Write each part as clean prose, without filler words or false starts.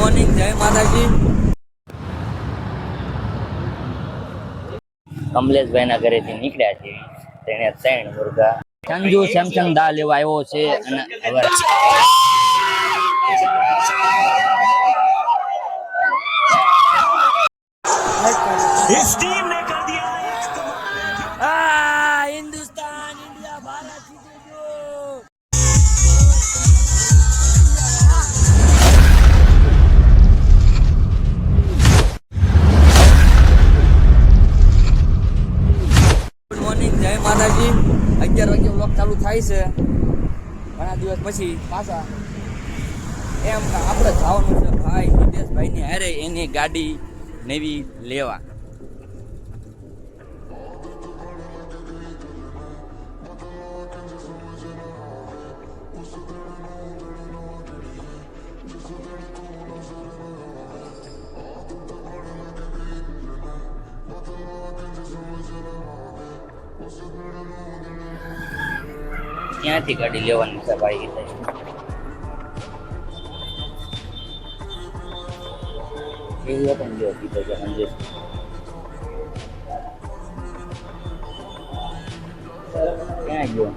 Morning, જય માતાજી. કમલેશભાઈના ઘરેથી નીકળ્યા છે. તેને 3 મુર્ગા સંજુ સેમસંગ દા લેવા આવ્યો છે અને હવે इस टीम ने कर दिया एक कमाल। હિન્દુસ્તાન ઇન્ડિયા ભારત જીતે ગયો. ગુડ મોર્નિંગ, જય માતાજી. 11 વાગે વ્લોગ ચાલુ થાય છે ઘણા દિવસ પછી પાછા. એમ કે આપણે જવાનું છે ભાઈ હિતેશભાઈની હારે એની ગાડી નવી લેવા. ક્યાંથી ગાડી લેવાની છે ભાઈ હિતેશ? એવી પણ લ્યો કીધો છે સમજે. ક્યાં ગયો?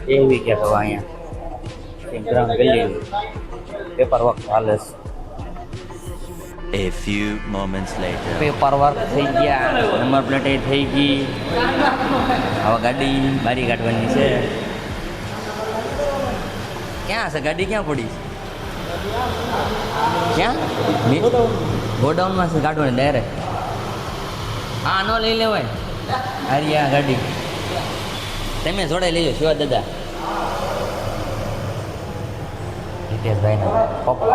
એવી કે તો અહીંયા પેપર વર્ક ચાલે છે. A few moments later. Paper work થઈ ગયા, નંબર પ્લેટ થઈ ગઈ. હવે ગાડી બારી કાઢવાની છે. ક્યાં છે ગાડી? ક્યાં પડી? ક્યાં? ગોડાઉનમાં છે કાઢવાની ડાયરેક્ટ. હા, ન લઈ લેવાય. હારી આ ગાડી તમે જોડે લેજો શિવા દાદા. હિતેશભાઈ પપ્પા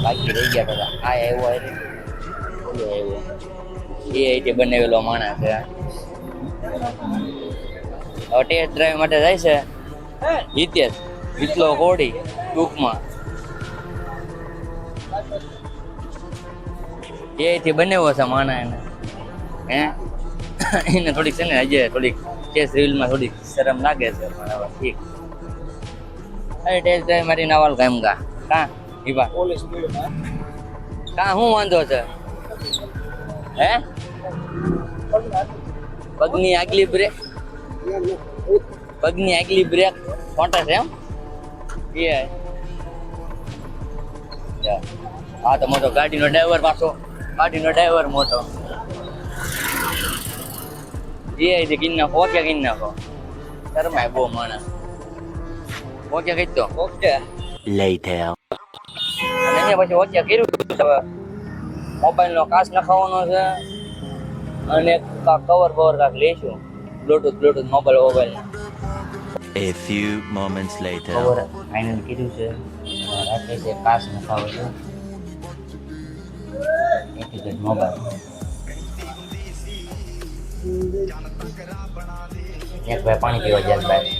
બાકી રહી ગયા બધા. આ આવ્યો એ રીતે બનાવેલો માણસ છે. હવે ટેસ્ટ ડ્રાઈવ માટે જાય છે હિતેશ વિતલો કોડી ટૂંકમાં. એથી બનાવ્યો છે માણા એને. એને થોડીક છે ને આજે થોડીક ટેસ્ટ રીલમાં થોડીક શરમ લાગે છે પણ હવે ઠીક. અરે ટેસ્ટ ડ્રાઈવ મારી નવાલ કામ કા કા ઈવા કા શું વાંધો છે? હે પગની આગલી બ્રેક ખોટા છે એમ? હા તો મોટો ગાડીનો ડ્રાઈવર પાછો મોટો એ કિન નાખો. ઓકે કિન નાખો. શરમાય બહુ માણસ. ઓકે કહી દો. Okay Later. અને પછી ઓકે કર્યું. મોબાઈલનો કાચ નખાવાનો છે અને કવર કાંક લઈશું. Bluetooth mobile. A few moments later. Cover final કીધું છે. રાખે છે કાચ નખાવો છે. એક મોબાઈલ એક ભાઈ પાણી પીવા જાય ભાઈ.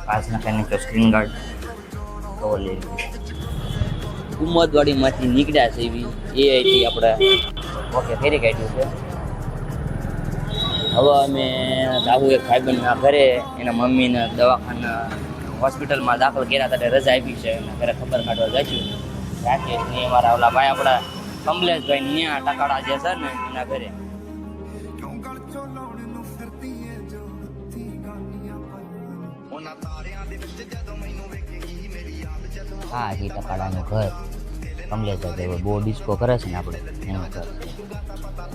કાચ નખાઈને સ્ક્રીન ગાર્ડ કવર લઈ ઉમદવાડીમાંથી નીકળ્યા છે એવી એઆઈથી આપણે ઓકે ફેરી કાઢ્યું છે. હવે અમે દાહુ એક ભાઈબંધના ઘરે એના મમ્મીને દવાખાના હોસ્પિટલમાં દાખલ કર્યા હતા. રજા આપી છે એના ઘરે ખબર કાઢવા જઈશું. રાકેશ ને અમારા ઓલા ભાઈ આપણા કમલેશભાઈ ત્યાં ટકાડા જે છે ને એના ઘરે. હા એ ટકાડાનું ઘર કમલેશભાઈ બહુ ડિસ્કો કરે છે ને આપણે એનું ઘર.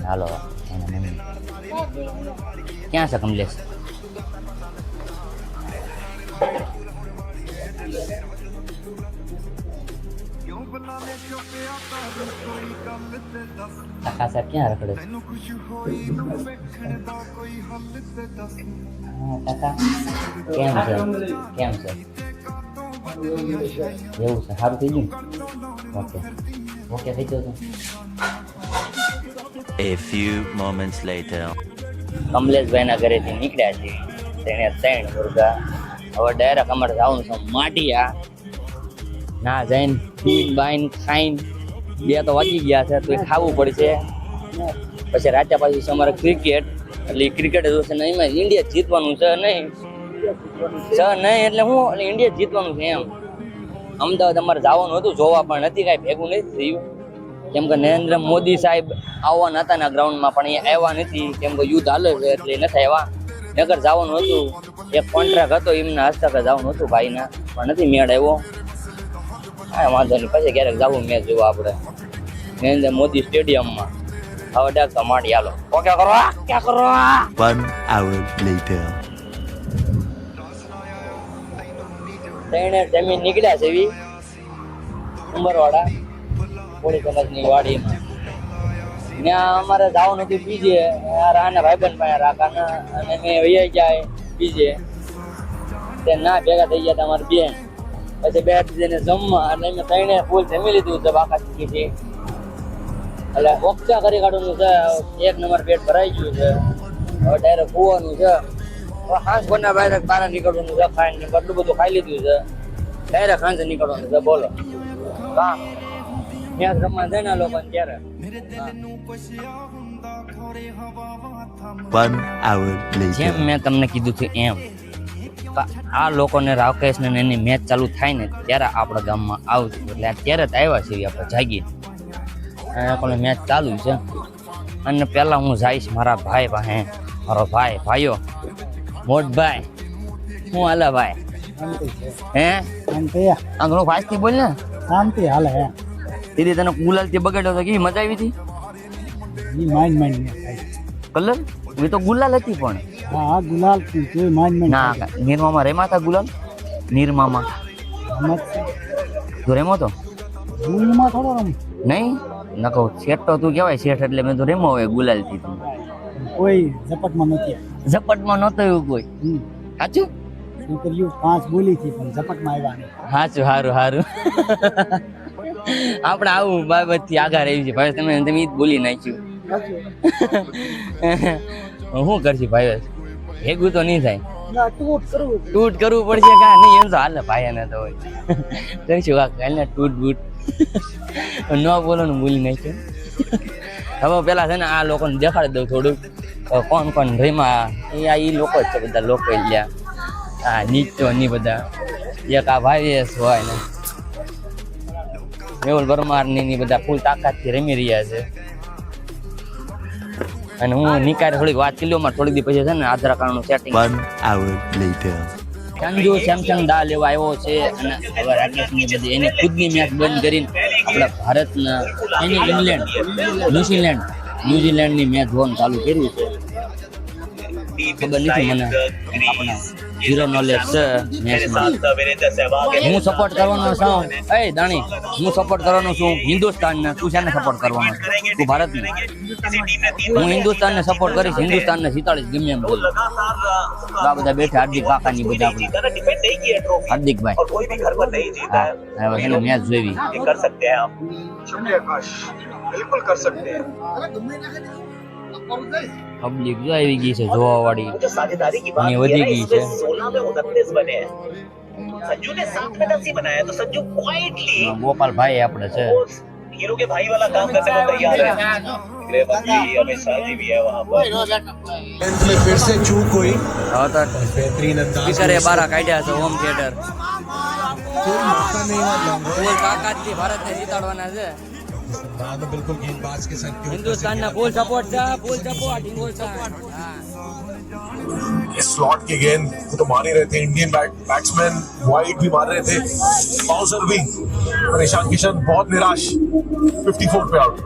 હાલો એના મમ્મી ક્યાં છે કમલેશ? કાકા સાહેબ ક્યાં રખડે છે? કાકા કેમ છે? એવું છે, સારું થઈ ગયું. ઓકે ઓકે થઈ ગયું. A few moments later. કમલેશભાઈના ઘરેથી નીકળ્યા છીએ. તેને 3 મુર્ગા. હવે ડાયરેક્ટ અમારે જવાનું છે માટિયા. ના જઈને પીન બાઈન ખાઈને 2 તો વાગી ગયા છે, તો ખાવું પડશે. પછી રાતે પાછી છે અમારે ક્રિકેટ. એટલે ક્રિકેટ જોશે ને એમાં ઇન્ડિયા જીતવાનું છે નહીં એટલે હું એટલે ઇન્ડિયા જીતવાનું છે એમ. અમદાવાદ અમારે જવાનું હતું જોવા, પણ નથી કાંઈ ભેગું નથી થયું. કેમ કે નરેન્દ્ર મોદી સાહેબ આવવાના હતા ના ગ્રાઉન્ડમાં, પણ એ આવ્યા નથી. કેમ કે યુદ્ધ હાલે છે એટલે નથી આવ્યા. નગર જવાનું હતું, એક કોન્ટ્રાક્ટ હતો એમના હસ્તકે જવાનું હતું ભાઈના, પણ નથી મેળ આવ્યો. હા વાંધો નહીં, પછી ક્યારેક જવું મેચ જોવા આપણે નરેન્દ્ર મોદી સ્ટેડિયમમાં. હવે ડાક તો માટી હાલો. ઓકે કરો ક્યાં કરો. 1 hour later. ત્રણે જમીન નીકળ્યા છે એવી ઉંબરવાડા પોળી કમસની વાડીમાં. ત્યાં અમારે જવાનું હતું બીજે. રાના ભાઈબંધ પાસે રાકાના અને મેં વૈયા જાય બીજે. તે ના ભેગા થઈ ગયા હતા અમારી બેન. પછી બેઠી જઈને જમવા, એટલે અમે ત્રણે ફૂલ જમી લીધું છે બાકા ચીકીથી. એટલે ઓક્ષા કરી કાઢવાનું છે. 1 નંબર પેટ ભરાઈ ગયું છે. હવે ડાયરેક્ટ ખોવાનું છે. હાંસ બના ડાયરેક્ટ બહાર નીકળવાનું છે. ખાઈને બધું બધું ખાઈ લીધું છે. ડાયરેક્ટ સાંજે નીકળવાનું છે. બોલો હા મેચ રમવા જાય ને લોકો ત્યારે. 1 hour જેમ later. મેં તમને કીધું છે એમ આ લોકોને રાકેશ ને એની મેચ ચાલુ થાય ને ત્યારે આપણા ગામમાં આવજો. એટલે અત્યારે જ આવ્યા છીએ આપણે જાગી. અને લોકોને મેચ ચાલુ છે. અને પહેલાં હું જઈશ મારા ભાઈ પાસે. મારો ભાઈઓ મોટભાઈ હું હાલે ભાઈ હે આ ઘણું ફાસ્ટથી બોલ ને. શાંતિ હાલે હે. દીદી તને ગુલાલથી બગાડ્યો તો કેવી મજા આવી હતી. ઈ માઇન્ડ કલર એ તો ગુલાલ હતી પણ હા ગુલાલ તું માઇન્ડ ના નિરમામાં રેમા હતા ગુલાલ. નિરમામાં તું રેમો તો ગુલમાં થોડો રમ નહીં નકો શેઠ તો તું કહેવાય શેઠ એટલે મેં તો રેમો હોય ગુલાલથી. તું કોઈ ઝપટમાં નથી. ઝપટમાં નહોતો એવું કોઈ. સાચું છોકરીઓ 5 બોલી હતી પણ ઝપટમાં આવ્યા નહીં. સાચું સારું સારું. આપણે આવું બાબતથી આગળ રહી છે ભાઈ. તમે ઈ જ બોલી નાખ્યું. શું કરશું ભાઈ ભેગું તો નહીં થાય. ટૂટ કરવું પડશે કા નહીં એમ તો હાલે ભાઈ એને તો હોય કરીશું કાલે ટૂટ બૂટ ન બોલો ને બોલી નાખ્યું. હવે પેલા છે ને આ લોકોને દેખાડી દઉં થોડુંક કોણ કોણ રેમાં એ લોકો જ છે બધા લોકો લ્યા. હા નીચો ની બધા એક આ ભાઈ હોય ને મેહુલ પરમાર ની બધા ફૂલ તાકાતથી રમી રહ્યા છે. અને હું નિકારે થોડીક વાત કરી લઉં. થોડીક દી પછી છે ને આધાર કાર્ડનું setting. 1 hour later. Sanju Samsung દા લેવા આવ્યો છે. અને હવે રાકેશની બધી એની ખુદની મેચ બંધ કરીને આપણા ભારતના એની ન્યુઝીલેન્ડની મેચ જોવાનું ચાલુ કર્યું છે. ખબર નથી મને આપણા ઝીરો નોલેજ છે મેચમાં. હું સપોર્ટ કરવાનો છું દાણી હું સપોર્ટ કરવાનો છું હિન્દુસ્તાનને. તું શાને સપોર્ટ કરવાનો તું ભારતને. હું હિન્દુસ્તાનને સપોર્ટ કરીશ. હિન્દુસ્તાનને જીતાડીશ ગમે એમ બોલ. આ બધા બેઠા હાર્દિક કાકાની બધા આપણા હાર્દિકભાઈ હા હવે એને મેચ જોઈ कर सकते हैं आप शुक्रिया आकाश बिल्कुल कर सकते हैं પબ્લિક જો આવી ગઈ છે જોવા વાળી. जो साझेदारी की बात ये की वधी है ना, गई इसमें है। 16 में 29 बने हैं संजू ने 7 में 10 ही बनाया तो संजू क्वाइटली ગોપાલભાઈ આપણે છે. हीरो के भाई वाला काम करने को तैयार है गृह मंत्री अमित शाह जी भी है वहाँ पर में फिर से चूक हुई હવે તો बेहतरीन अंदाज સ્પીકરે બારા કાઢ્યા છે હોમ થિયેટર. कोई मौका नहीं हुआ लॉन्ग ફૂલ તાકાતથી ભારતને જીતાડવાના છે. बाद में बिल्कुल गेंदबाज के साथ હિન્દુસ્તાનના ફૂલ સપોર્ટ છે. ફૂલ સપોર્ट હિન્દુસ્તાન. હા इस स्लॉट की गेंद वो तो मार ही रहे थे इंडियन बैट्समैन वाइड भी मार रहे थे बाउंसर भी और ईशान किशन बहुत निराश 54 पे आउट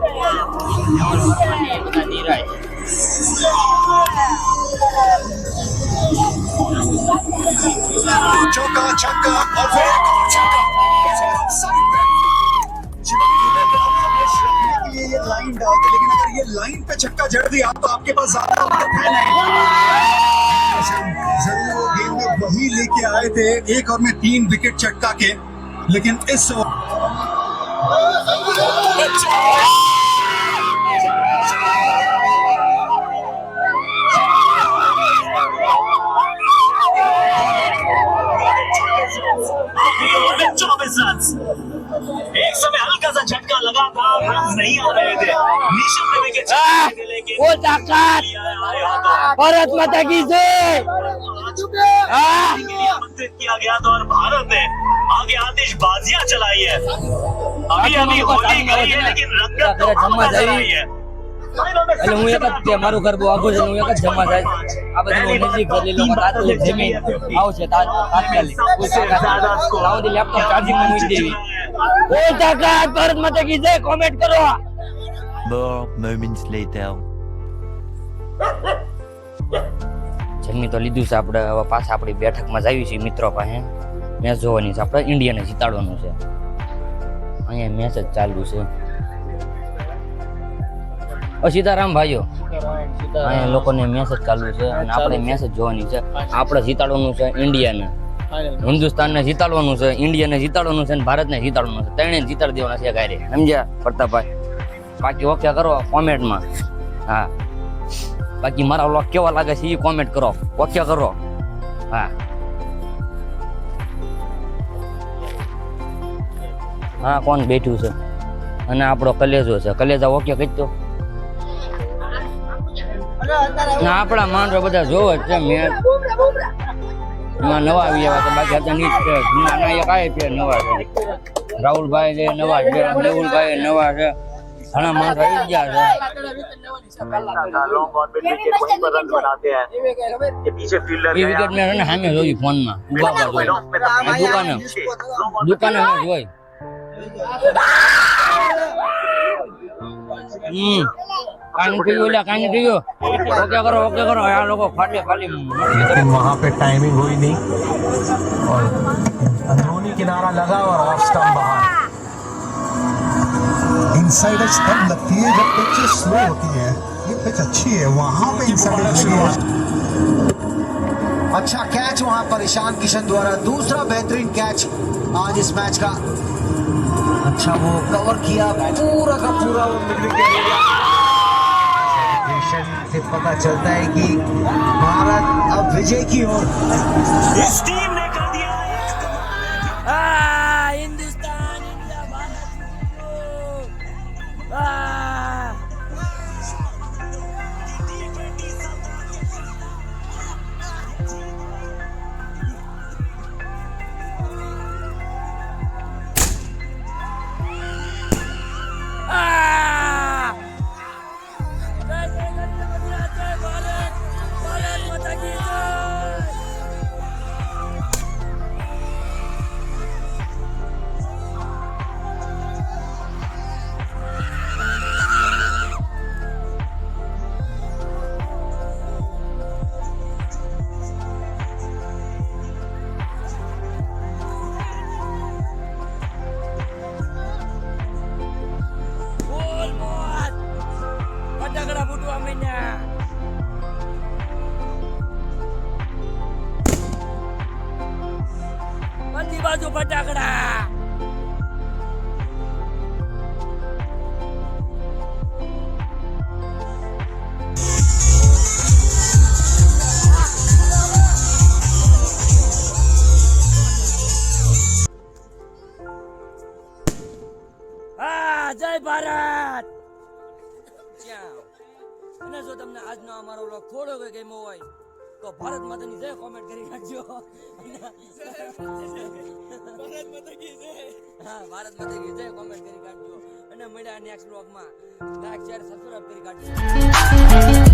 બધા નિરાશ. चौका छक्का और फिर एक और छक्का ये लाइन डालते लेकिन अगर ये लाइन पे छक्का जड़ दिया तो आपके पास ज्यादा वक्त है नहीं जरूर वो गेंद में वही लेके आए थे 1 ओवर में 3 विकेट चटका के, लेकिन इस में 24 रन। एक समय हल्का सा झटका लगा था, रन नहीं आ रहे थे, निशम ने विकेट चटकाए थे, लेकिन वो ताकत भारत माता की जय। आमंत्रित किया गया था और भारत ने आगे आतिशबाजियां चलाई है। अभी होली गई है, लेकिन रंगत तो जमा नजर आई है। એટલે હું એક જ મારું ઘર બહુ આગળ છે, હું એક જ જમા થાય આ બધું નજીક કરી લો તાત્કાલિક જમીન આવશે તાત્કાલિક લાવતી લેપટોપ ચાર્જિંગ માં મૂકી દેવી ઓ તાકાત ભારત માતા કી જય કોમેન્ટ કરો More moments later. જમી તો લીધું છે આપણે હવે પાછા આપણી બેઠકમાં જાવી છે મિત્રો પાસે મેચ જોવાની છે આપણે ઇન્ડિયાને જીતાડવાનું છે અહીંયા મેચ જ ચાલુ છે સીતારામ ભાઈઓ અહીંયા લોકોને મેચ જ ચાલુ છે અને આપણે મેચ જ જોવાની છે આપણે જીતાડવાનું છે ઇન્ડિયાને હિન્દુસ્તાનને જીતાડવાનું છે ઇન્ડિયાને જીતાડવાનું છે અને ભારતને જીતાડવાનું છે ત્રણે જીતાડી દેવાના છે ગાયરે સમજ્યા પ્રતાપભાઈ બાકી ઓકે કરો કોમેન્ટમાં હા બાકી મારા વ્લોગ કેવા લાગે છે એ કોમેન્ટ કરો ઓકે કરો હા હા કોણ બેઠું છે અને આપણો કલેજો છે કલેજા ઓકે કહી દો ના આપણા માણસો બધા જોવે જ છે મેચ એમાં નવા આવી આવ્યા તો બાકી હતા નહીં છે જૂના એક આવે છે નવા છે રાહુલભાઈ છે નવા છે મેહુલભાઈ નવા છે ઘણા માણસો આવી ગયા છે लॉन्ग ऑन मिड विकेट वहीं पर रन बनाते हैं। ये पीछे फील्डर એ વિકેટ મેં રને સામે જોઈ ફોનમાં ઉભા જોઈ દુકાને મેં જોઈ કાન પીયો લે કાન પીયો ઓકે કરો આ લોકો ખાલી लेकिन वहां पे टाइमिंग हुई नहीं और अंदरूनी किनारा लगा और ऑफ स्टंप बाहर। इनसाइड एज तब लगती है जब पिच स्लो होती है, ये पिच अच्छी है, वहां पे इनसाइड एज लगी है। अच्छा कैच वहां पर ईशान किशन द्वारा, दूसरा बेहतरीन कैच आज इस मैच का। अच्छा वो कवर किया पूरा का पूरा वो मिड विकेट हो गया। से पता चलता है कि भारत अब विजय की ओर। इस टीम ने कर दिया हिंदुस्तान इंडिया ફટાકડા ફૂટવા માંડ્યા બધી બાજુ ફટાકડા જય ભારત અને જો તમને આજનો અમારો વ્લોગ થોડો કોઈ ગમ્યો હોય તો ભારત માતાની જય કોમેન્ટ કરી નાખજો ભારત માતા કી જય કોમેન્ટ કરી નાખજો અને મળ્યા નેક્સ્ટ વ્લોગમાં લાઈક શેર સબસ્ક્રાઇબ કરી કાઢજો